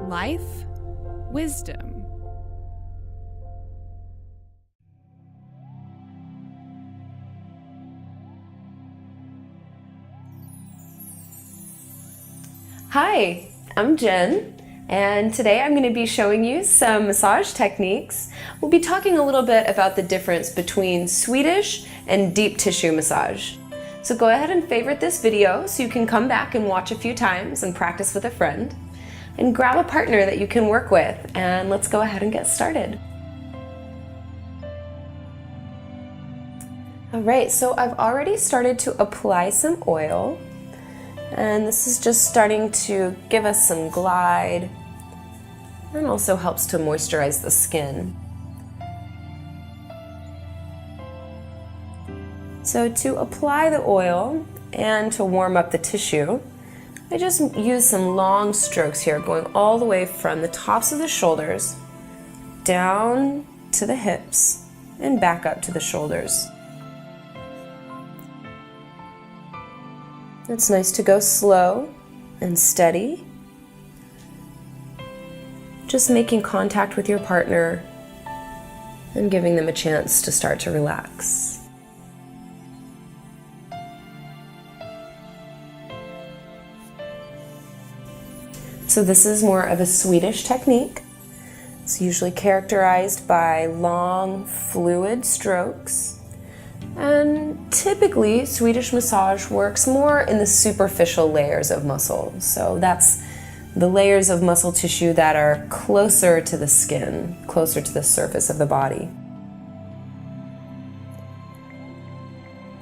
life, wisdom. Hi, I'm Jen, and today I'm going to be showing you some massage techniques. We'll be talking a little bit about the difference between Swedish and deep tissue massage. So go ahead and favorite this video so you can come back and watch a few times and practice with a friend. And grab a partner that you can work with, and let's go ahead and get started. Alright, so I've already started to apply some oil, and this is just starting to give us some glide and also helps to moisturize the skin. So to apply the oil and to warm up the tissue, I just use some long strokes here, going all the way from the tops of the shoulders down to the hips and back up to the shoulders. It's nice to go slow and steady, just making contact with your partner and giving them a chance to start to relax. So this is more of a Swedish technique. It's usually characterized by long, fluid strokes. And typically, Swedish massage works more in the superficial layers of muscle. So that's the layers of muscle tissue that are closer to the skin, closer to the surface of the body.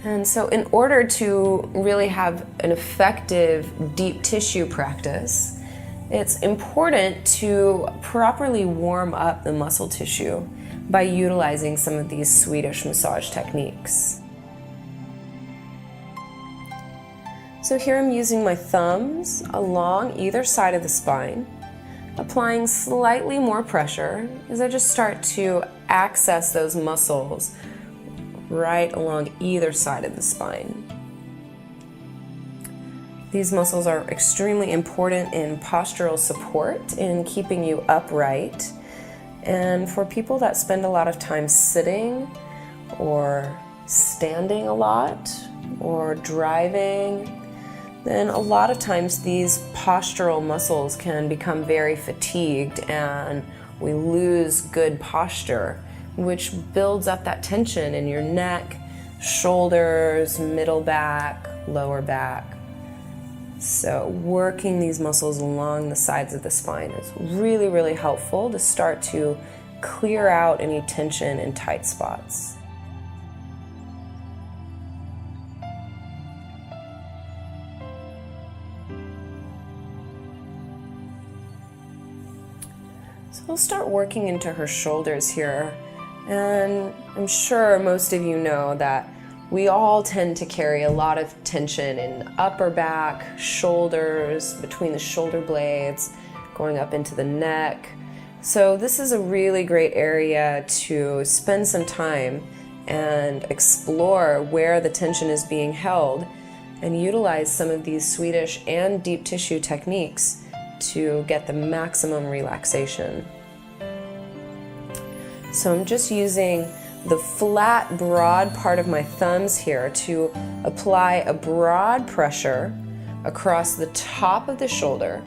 And so in order to really have an effective deep tissue practice, it's important to properly warm up the muscle tissue by utilizing some of these Swedish massage techniques. So here I'm using my thumbs along either side of the spine, applying slightly more pressure as I just start to access those muscles right along either side of the spine. These muscles are extremely important in postural support, in keeping you upright. And for people that spend a lot of time sitting or standing a lot or driving, then a lot of times these postural muscles can become very fatigued and we lose good posture, which builds up that tension in your neck, shoulders, middle back, lower back. So working these muscles along the sides of the spine is really, really helpful to start to clear out any tension and tight spots. So we'll start working into her shoulders here, and I'm sure most of you know that we all tend to carry a lot of tension in upper back, shoulders, between the shoulder blades, going up into the neck. So this is a really great area to spend some time and explore where the tension is being held and utilize some of these Swedish and deep tissue techniques to get the maximum relaxation. So I'm just using the flat, broad part of my thumbs here to apply a broad pressure across the top of the shoulder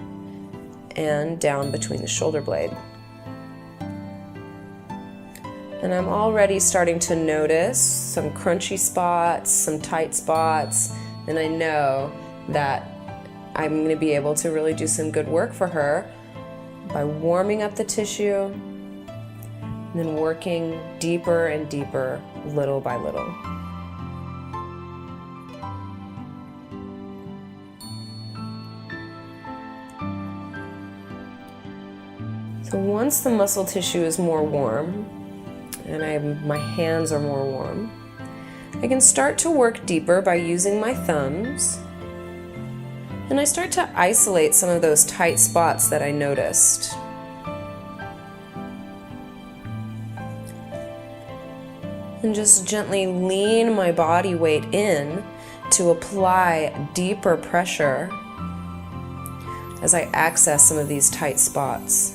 and down between the shoulder blade. And I'm already starting to notice some crunchy spots, some tight spots, and I know that I'm going to be able to really do some good work for her by warming up the tissue and then working deeper and deeper, little by little. So once the muscle tissue is more warm, and my hands are more warm, I can start to work deeper by using my thumbs, and I start to isolate some of those tight spots that I noticed. And just gently lean my body weight in to apply deeper pressure as I access some of these tight spots.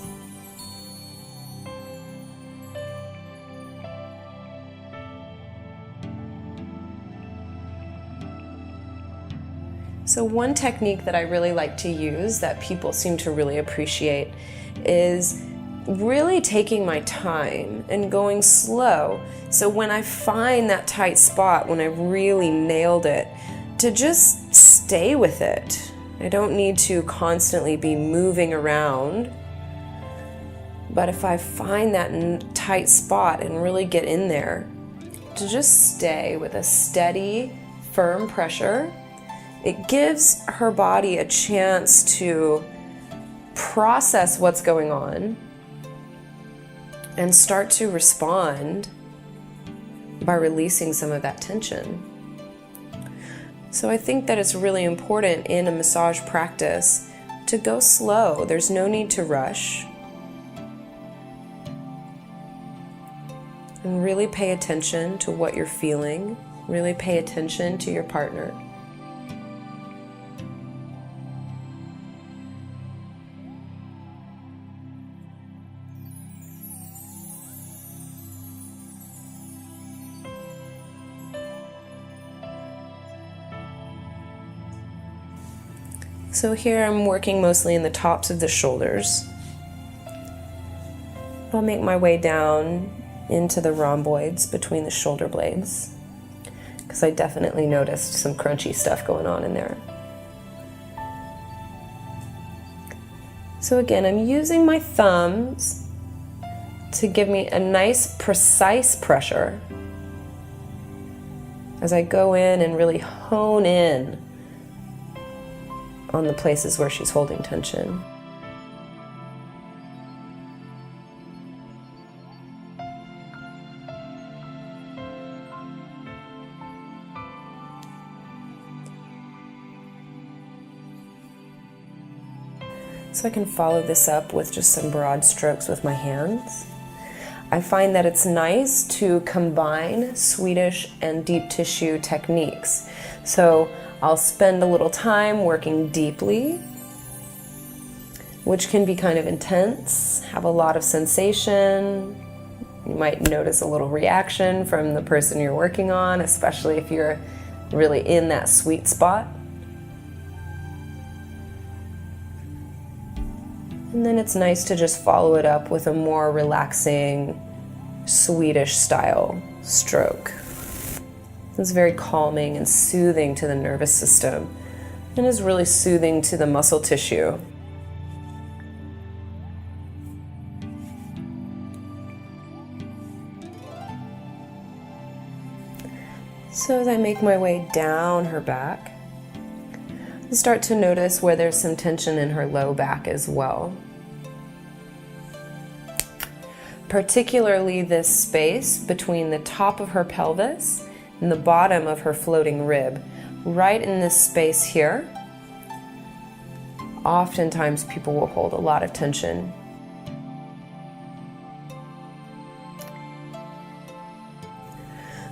So one technique that I really like to use that people seem to really appreciate is really taking my time and going slow. So when I find that tight spot, when I really nailed it, to just stay with it. I don't need to constantly be moving around. But if I find that tight spot and really get in there, to just stay with a steady, firm pressure, it gives her body a chance to process what's going on and start to respond by releasing some of that tension. So I think that it's really important in a massage practice to go slow. There's no need to rush. And really pay attention to what you're feeling. Really pay attention to your partner. So here I'm working mostly in the tops of the shoulders. I'll make my way down into the rhomboids between the shoulder blades, because I definitely noticed some crunchy stuff going on in there. So again, I'm using my thumbs to give me a nice, precise pressure as I go in and really hone in on the places where she's holding tension. So I can follow this up with just some broad strokes with my hands. I find that it's nice to combine Swedish and deep tissue techniques. So I'll spend a little time working deeply, which can be kind of intense, have a lot of sensation. You might notice a little reaction from the person you're working on, especially if you're really in that sweet spot. And then it's nice to just follow it up with a more relaxing Swedish style stroke. It's very calming and soothing to the nervous system and is really soothing to the muscle tissue. So as I make my way down her back, I start to notice where there's some tension in her low back as well. Particularly this space between the top of her pelvis and the bottom of her floating rib. Right in this space here, oftentimes people will hold a lot of tension.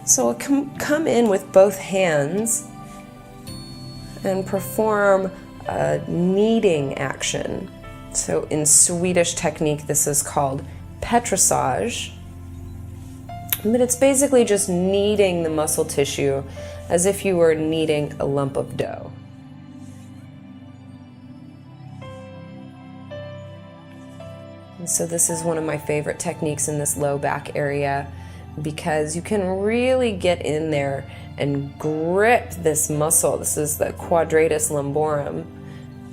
So I'll come in with both hands and perform a kneading action. So in Swedish technique, this is called petrissage. But it's basically just kneading the muscle tissue as if you were kneading a lump of dough. And so this is one of my favorite techniques in this low back area, because you can really get in there and grip this muscle. This is the quadratus lumborum.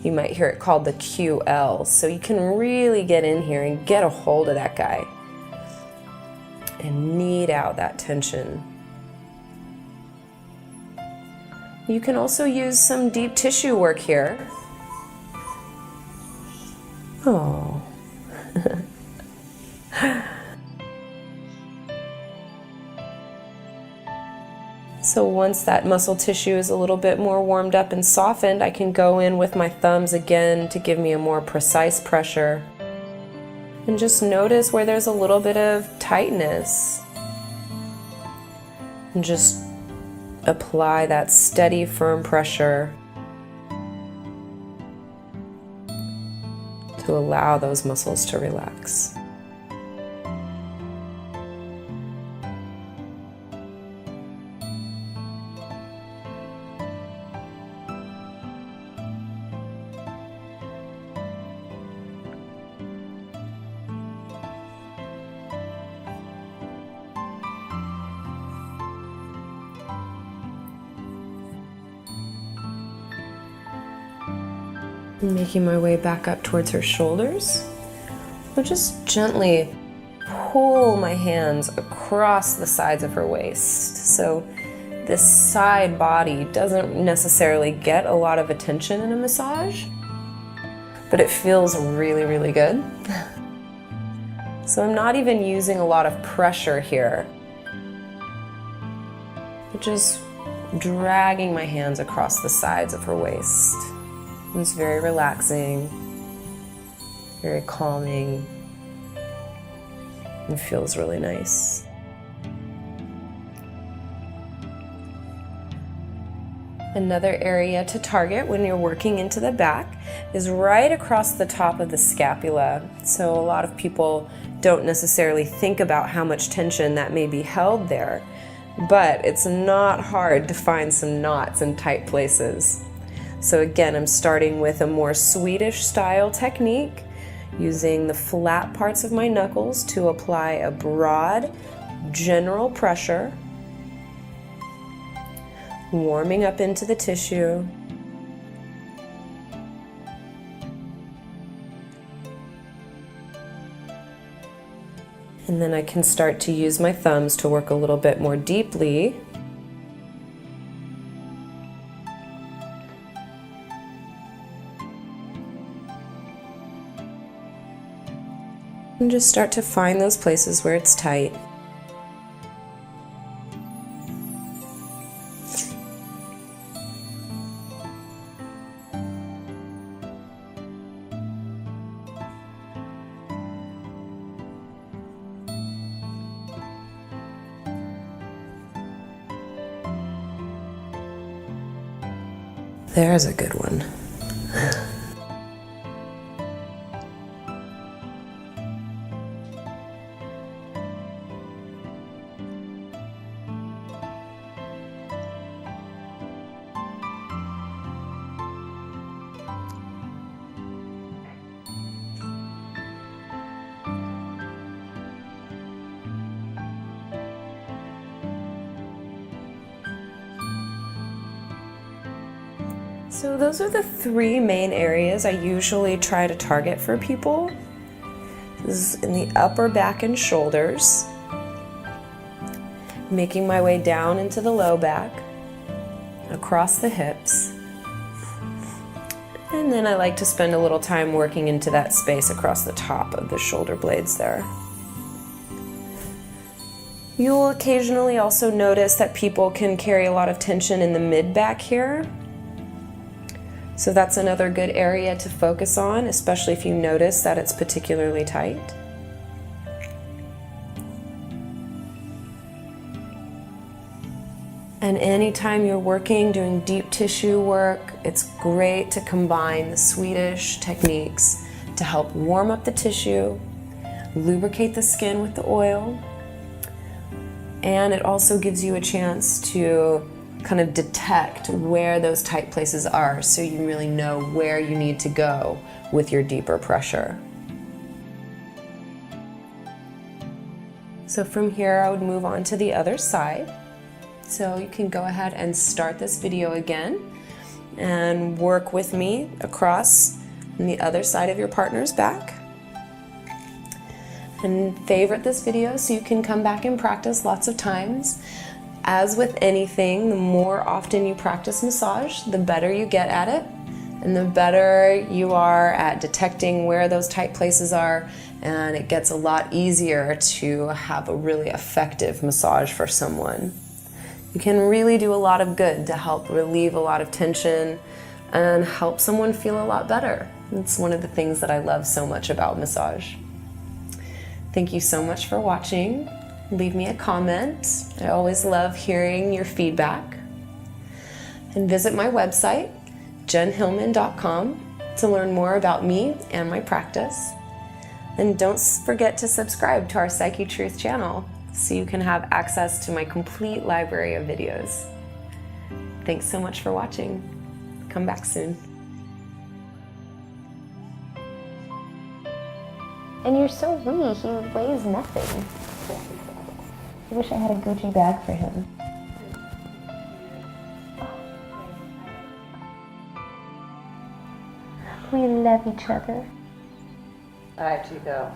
You might hear it called the QL. So you can really get in here and get a hold of that guy and knead out that tension. You can also use some deep tissue work here. Oh. So once that muscle tissue is a little bit more warmed up and softened, I can go in with my thumbs again to give me a more precise pressure. And just notice where there's a little bit of tightness. And just apply that steady, firm pressure. to allow those muscles to relax. Making my way back up towards her shoulders. I'll just gently pull my hands across the sides of her waist. So this side body doesn't necessarily get a lot of attention in a massage, but it feels really, really good. So I'm not even using a lot of pressure here, but just dragging my hands across the sides of her waist. It's very relaxing, very calming, and feels really nice. Another area to target when you're working into the back is right across the top of the scapula. So a lot of people don't necessarily think about how much tension that may be held there, but it's not hard to find some knots in tight places. So again, I'm starting with a more Swedish style technique, using the flat parts of my knuckles to apply a broad, general pressure, warming up into the tissue. And then I can start to use my thumbs to work a little bit more deeply. And just start to find those places where it's tight. There's a good one. So those are the three main areas I usually try to target for people. This is in the upper back and shoulders, making my way down into the low back, across the hips, and then I like to spend a little time working into that space across the top of the shoulder blades there. You'll occasionally also notice that people can carry a lot of tension in the mid-back here. So that's another good area to focus on, especially if you notice that it's particularly tight. And anytime you're working, doing deep tissue work, it's great to combine the Swedish techniques to help warm up the tissue, lubricate the skin with the oil, and it also gives you a chance to kind of detect where those tight places are, so you really know where you need to go with your deeper pressure. So from here I would move on to the other side. So you can go ahead and start this video again and work with me across on the other side of your partner's back. And favorite this video so you can come back and practice lots of times. As with anything, the more often you practice massage, the better you get at it, and the better you are at detecting where those tight places are, and it gets a lot easier to have a really effective massage for someone. You can really do a lot of good to help relieve a lot of tension and help someone feel a lot better. It's one of the things that I love so much about massage. Thank you so much for watching. Leave me a comment. I always love hearing your feedback. And visit my website, jenhillman.com, to learn more about me and my practice. And don't forget to subscribe to our Psyche Truth channel so you can have access to my complete library of videos. Thanks so much for watching. Come back soon. And you're so wee, he weighs nothing. I wish I had a Gucci bag for him. We love each other. Alright, Chico.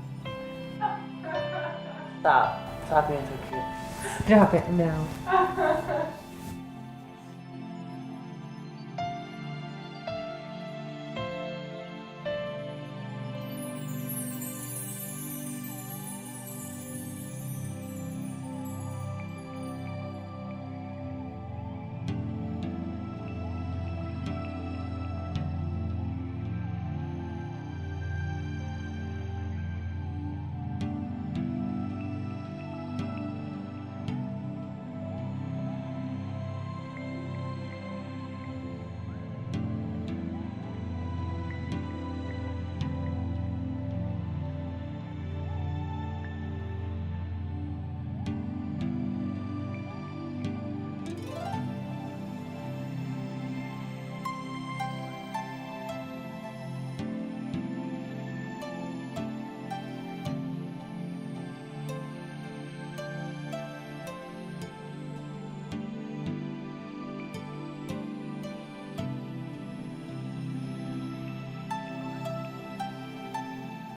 Stop. Stop being so cute. Drop it now.